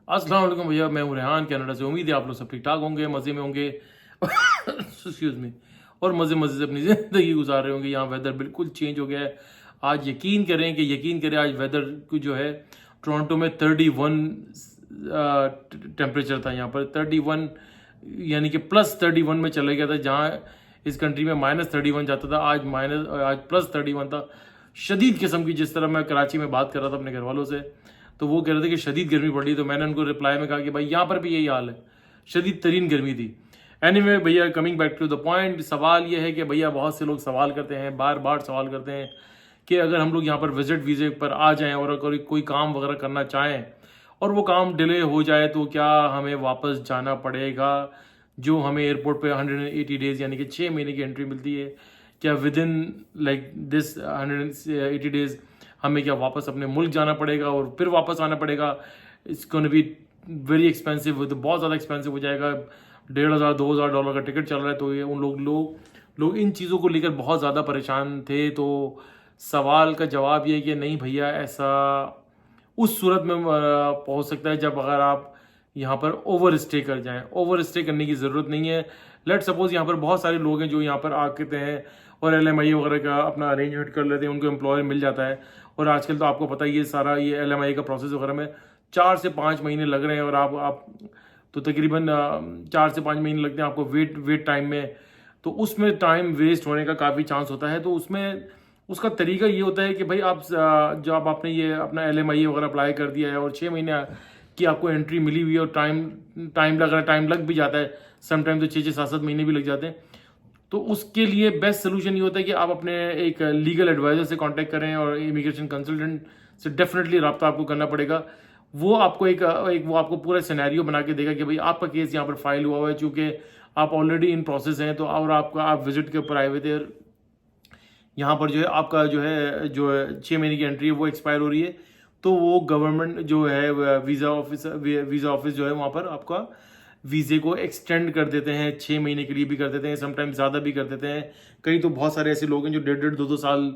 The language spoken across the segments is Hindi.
अस्सलाम वालेकुम भैया, मैं हूँ रेहान कनाडा से। उम्मीद है आप लोग सब ठीक ठाक होंगे, मज़े में होंगे एक्सक्यूज़ मी, और मज़े से अपनी ज़िंदगी गुजार रहे होंगे। यहाँ वेदर बिल्कुल चेंज हो गया है। आज यकीन करें आज वेदर को जो है टोरंटो में 31 टेम्परेचर था। यहाँ पर 31 यानी कि +31 में चले गया था। जहाँ इस कंट्री में -31 जाता था, आज +31 था। शदीद किस्म की, जिस तरह मैं कराची में बात कर रहा था अपने घर वालों से, तो वो कह रहे थे कि शदीद गर्मी पड़ रही है। तो मैंने उनको रिप्लाई में कहा कि भाई यहाँ पर भी यही हाल है, शदीद तरीन गर्मी थी। एनीवे भैया, coming back to the point, सवाल ये है कि भैया बहुत से लोग सवाल करते हैं, बार बार सवाल करते हैं कि अगर हम लोग यहाँ पर विजिट वीज़े पर आ जाएं और अगर कोई काम वगैरह करना चाहें और वो काम डिले हो जाए तो क्या हमें वापस जाना पड़ेगा? जो हमें एयरपोर्ट पे 180 डेज़ यानी कि 6 महीने की एंट्री मिलती है, क्या with in like this 180 days हमें क्या वापस अपने मुल्क जाना पड़ेगा और फिर वापस आना पड़ेगा? It's gonna be very expensive, तो बहुत ज़्यादा एक्सपेंसिव हो जाएगा। $1,500-2,000 का टिकट चल रहा है। तो ये उन लोग इन चीज़ों को लेकर बहुत ज़्यादा परेशान थे। तो सवाल का जवाब ये है कि नहीं भैया, ऐसा उस सूरत में पहुंच सकता है जब अगर आप यहाँ पर ओवर स्टे कर जाएं। ओवर स्टे करने की ज़रूरत नहीं है। लेट सपोज यहाँ पर बहुत सारे लोग हैं जो यहाँ पर आते हैं और LMI वगैरह का अपना अरेंजमेंट कर लेते हैं, उनको एम्प्लॉयर मिल जाता है। और आजकल तो आपको पता ही है, सारा ये LMI का प्रोसेस वगैरह में 4 से 5 महीने लग रहे हैं और आप तो तकरीबन 4 से 5 महीने लगते हैं आपको वेट टाइम में। तो उसमें टाइम वेस्ट होने का काफ़ी चांस होता है। तो उसमें उसका तरीका ये होता है कि भाई आप जब आपने ये अपना LMI वगैरह अप्लाई कर दिया है और 6 महीने की आपको एंट्री मिली हुई है और टाइम लग भी जाता है, समटाइम तो 6-7 महीने भी लग जाते हैं। तो उसके लिए बेस्ट सोल्यूशन ये होता है कि आप अपने एक लीगल एडवाइज़र से कांटेक्ट करें और इमिग्रेशन कंसल्टेंट से डेफिनेटली रब्ता आपको करना पड़ेगा। वो आपको वो आपको पूरा सिनेरियो बना के देगा कि भाई आपका केस यहाँ पर फाइल हुआ है, चूँकि आप ऑलरेडी इन प्रोसेस हैं। तो और आप विजिट के ऊपर आए हुए थे, यहाँ पर जो है आपका जो है 6 महीने की एंट्री है वो एक्सपायर हो रही है। तो वो गवर्नमेंट जो है वीज़ा ऑफिस जो है वहाँ पर आपका वीज़े को एक्सटेंड कर देते हैं, 6 महीने के लिए भी कर देते हैं, समटाइम्स ज़्यादा भी कर देते हैं। कई तो बहुत सारे ऐसे लोग हैं जो 1.5-2 साल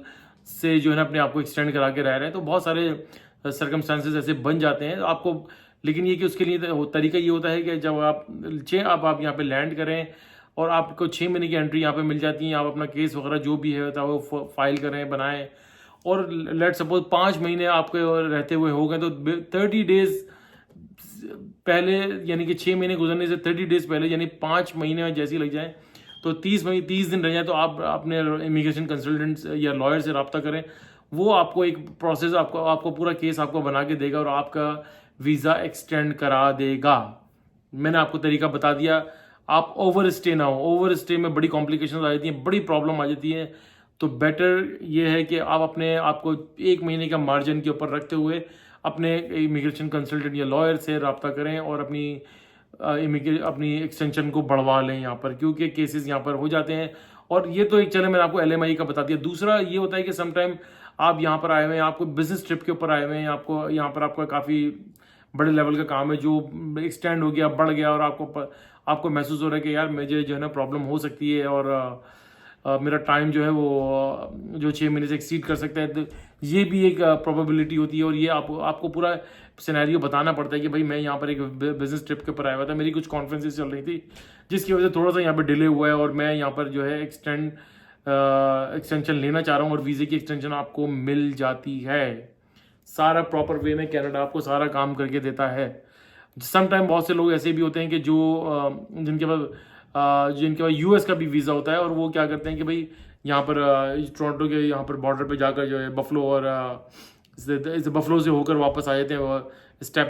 से जो है ना अपने आप को एक्सटेंड करा के रह रहे हैं। तो बहुत सारे सर्कमस्टांसेस ऐसे बन जाते हैं आपको। लेकिन ये कि उसके लिए तरीका ये होता है कि जब आप यहाँ पे लैंड करें और आपको 6 महीने की एंट्री यहाँ पे मिल जाती है, आप अपना केस वगैरह जो भी है वो फाइल करें, बनाएं। और लेट सपोज 5 महीने आपके रहते हुए हो गए तो 30 डेज पहले, यानी कि 6 महीने गुजरने से 30 डेज पहले, यानी 5 महीने में जैसे ही लग जाए तो 30 दिन रह जाए तो आप अपने इमिग्रेशन कंसल्टेंट या लॉयर से रब्ता करें। वो आपको एक प्रोसेस आपको पूरा केस आपको बना के देगा और आपका वीज़ा एक्सटेंड करा देगा। मैंने आपको तरीका बता दिया। आप ओवर स्टे ना हो। ओवर स्टे में बड़ी कॉम्प्लिकेशन आ जाती हैं, बड़ी प्रॉब्लम आ जाती है। तो बेटर ये है कि आप अपने आपको 1 महीने का मार्जिन के ऊपर रखते हुए अपने इमिग्रेशन कंसल्टेंट या लॉयर से रब्ता करें और अपनी एक्सटेंशन को बढ़वा लें यहाँ पर, क्योंकि केसेस यहाँ पर हो जाते हैं। और ये तो एक चले, मैंने आपको LMI का बता दिया। दूसरा ये होता है कि समटाइम आप यहाँ पर आए हुए हैं, आपको बिजनेस ट्रिप के ऊपर आए हुए हैं, आपको यहाँ पर आपका काफ़ी बड़े लेवल का काम है जो एक्सटेंड हो गया, बढ़ गया, और आपको महसूस हो रहा है कि यार मुझे जो है ना प्रॉब्लम हो सकती है और मेरा टाइम जो है वो जो 6 महीने से एक्सीड कर सकता है। तो ये भी एक प्रोबेबिलिटी होती है। और ये आपको पूरा सिनेरियो बताना पड़ता है कि भाई मैं यहाँ पर एक बिजनेस ट्रिप के ऊपर आया हुआ था, मेरी कुछ कॉन्फ्रेंसेस चल रही थी जिसकी वजह से थोड़ा सा यहाँ पर डिले हुआ है और मैं यहाँ पर जो है एक्सटेंशन लेना चाह रहा हूँ और वीज़े की एक्सटेंशन आपको मिल जाती है। सारा प्रॉपर वे में कनाडा आपको सारा काम करके देता है। समटाइम बहुत से लोग ऐसे भी होते हैं कि जिनके पास US का भी वीज़ा होता है और वो क्या करते हैं कि भाई यहाँ पर टोरंटो के यहाँ पर बॉर्डर पे जाकर जो है बफलो और बफलो से होकर वापस आ जाते हैं, step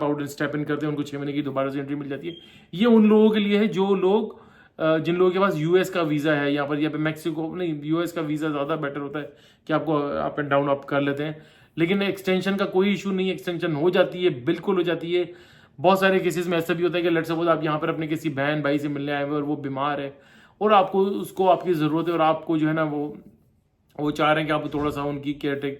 out and step in करते हैं, उनको 6 महीने की दोबारा से एंट्री मिल जाती है। ये उन लोगों के लिए है जिन लोगों के पास US का वीज़ा है। यहाँ पे मैक्सिको नहीं, US का वीज़ा ज़्यादा बेटर होता है कि आपको अप एंड डाउन आप कर लेते हैं। लेकिन एक्सटेंशन का कोई इशू नहीं है, एक्सटेंशन हो जाती है, बिल्कुल हो जाती है। बहुत सारे केसेस में ऐसा भी होता है कि लेट सपोज आप यहाँ पर अपने किसी बहन भाई से मिलने आए हुए और वो बीमार है और उसको आपकी ज़रूरत है और आपको जो है ना वो चाह रहे हैं कि आप थोड़ा सा उनकी केयर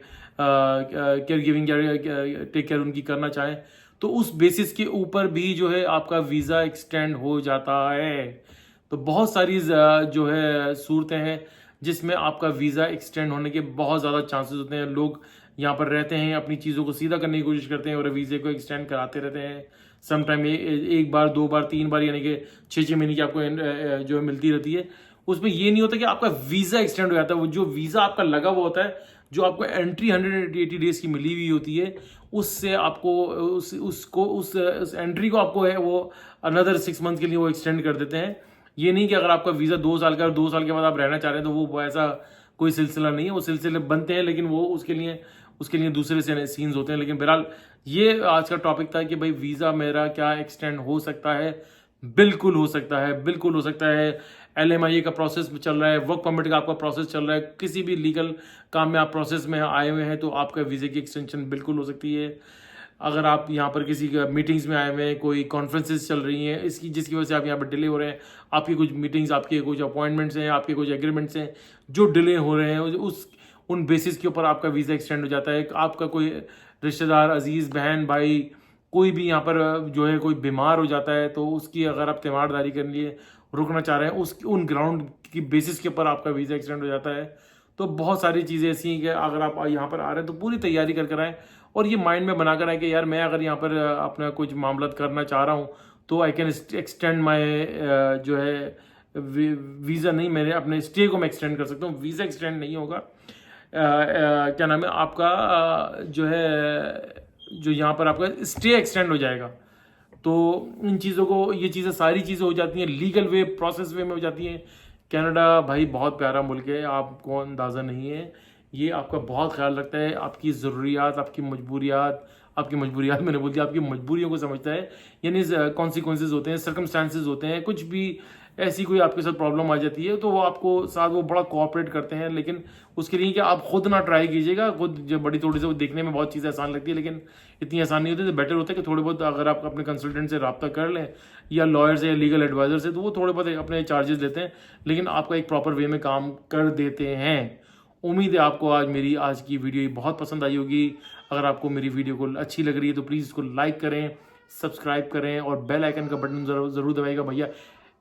गिविंग टेक केयर उनकी करना चाहें, तो उस बेसिस के ऊपर भी जो है आपका वीज़ा एक्सटेंड हो जाता है। तो बहुत सारी जो है सूरतें हैं जिसमें आपका वीज़ा एक्सटेंड होने के बहुत ज़्यादा चांसेस होते हैं। लोग यहाँ पर रहते हैं, अपनी चीज़ों को सीधा करने की कोशिश करते हैं और वीज़े को एक्सटेंड कराते रहते हैं। समटाइम एक बार, 2 बार, 3 बार, यानी कि 6-6 महीने की आपको जो है मिलती रहती है। उसमें ये नहीं होता कि आपका वीज़ा एक्सटेंड हो जाता है। वो जो वीज़ा आपका लगा हुआ होता है, जो आपको एंट्री 180 डेज़ की मिली हुई होती है, उससे आपको उस एंट्री को आपको है वो अनदर 6 मंथ के लिए वो एक्सटेंड कर देते हैं। ये नहीं कि अगर आपका वीज़ा 2 साल का और 2 साल के बाद आप रहना चाह रहे हैं, तो वो ऐसा कोई सिलसिला नहीं है। वो सिलसिले बनते हैं, लेकिन वो उसके लिए दूसरे से सीन्स होते हैं। लेकिन बहरहाल ये आज का टॉपिक था कि भाई वीज़ा मेरा क्या एक्सटेंड हो सकता है। बिल्कुल हो सकता है, बिल्कुल हो सकता है। LMIA का प्रोसेस चल रहा है, वर्क परमिट का आपका प्रोसेस चल रहा है, किसी भी लीगल काम में आप प्रोसेस में आए हुए हैं तो आपका वीज़े की एक्सटेंशन बिल्कुल हो सकती है। अगर आप यहाँ पर किसी मीटिंग्स में आए हुए हैं, कोई कॉन्फ्रेंसेस चल रही हैं, जिसकी वजह से आप यहाँ पर डिले हो रहे हैं, आपकी कुछ मीटिंग्स, आपके कुछ अपॉइंटमेंट्स हैं, आपके कुछ एग्रीमेंट्स हैं जो डिले हो रहे हैं, उन बेसिस के ऊपर आपका वीज़ा एक्सटेंड हो जाता है। आपका कोई रिश्तेदार, अजीज़, बहन, भाई, कोई भी यहाँ पर जो है कोई बीमार हो जाता है, तो उसकी अगर आप तीमारदारी के लिए रुकना चाह रहे हैं, उन ग्राउंड की बेसिस के ऊपर आपका वीज़ा एक्सटेंड हो जाता है। तो बहुत सारी चीज़ें ऐसी हैं कि अगर आप यहाँ पर आ रहे हैं तो पूरी तैयारी कर आएँ और ये माइंड में बना कर आए कि यार मैं अगर यहाँ पर अपना कुछ मामला करना चाह रहा हूँ तो आई कैन एक्सटेंड माई जो है वीज़ा, नहीं, मेरे अपने स्टे को मैं एक्सटेंड कर सकता हूँ। वीज़ा एक्सटेंड नहीं होगा। क्या नाम है आपका, जो है जो यहाँ पर आपका स्टे एक्सटेंड हो जाएगा। तो इन चीज़ों को, ये चीज़ें, सारी चीज़ें हो जाती हैं लीगल वे, प्रोसेस वे में हो जाती हैं। कनाडा भाई बहुत प्यारा मुल्क है, आपको अंदाज़ा नहीं है। ये आपका बहुत ख्याल रखता है, आपकी ज़रूरियात, आपकी मजबूरियात मैंने बोल दिया, आपकी मजबूरियों को समझता है। यानी कॉन्सिक्वेंसेज होते हैं, सर्कमस्टांसेस होते हैं, कुछ भी ऐसी कोई आपके साथ प्रॉब्लम आ जाती है तो वो आपको साथ वो बड़ा कोऑपरेट करते हैं। लेकिन उसके लिए कि आप खुद ना ट्राई कीजिएगा, खुद जो बड़ी थोड़ी सी वो देखने में बहुत चीज़ें आसान लगती है लेकिन इतनी आसान नहीं होती। तो बेटर होता है कि थोड़े बहुत अगर आप अपने कंसल्टेंट से रब्ता कर लें या लॉयर से या लीगल एडवाइज़र से, तो वो थोड़े बहुत अपने चार्जेस लेते हैं लेकिन आपका एक प्रॉपर वे में काम कर देते हैं। उम्मीद है आपको आज की वीडियो बहुत पसंद आई होगी। अगर आपको मेरी वीडियो को अच्छी लग रही है तो प्लीज़ इसको लाइक करें, सब्सक्राइब करें और बेल आइकन का बटन ज़रूर दबाइएगा भैया।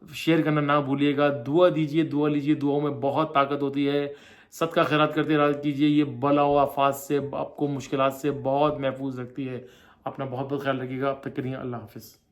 शेयर करना ना भूलिएगा। दुआ दीजिए, दुआ लीजिए, दुआओं में बहुत ताकत होती है। सदका खैरात करते रहा कीजिए, ये बला व आफात से आपको, मुश्किलात से बहुत महफूज रखती है। अपना बहुत बहुत ख्याल रखिएगा। अब तक के लिए अल्लाह हाफिज़।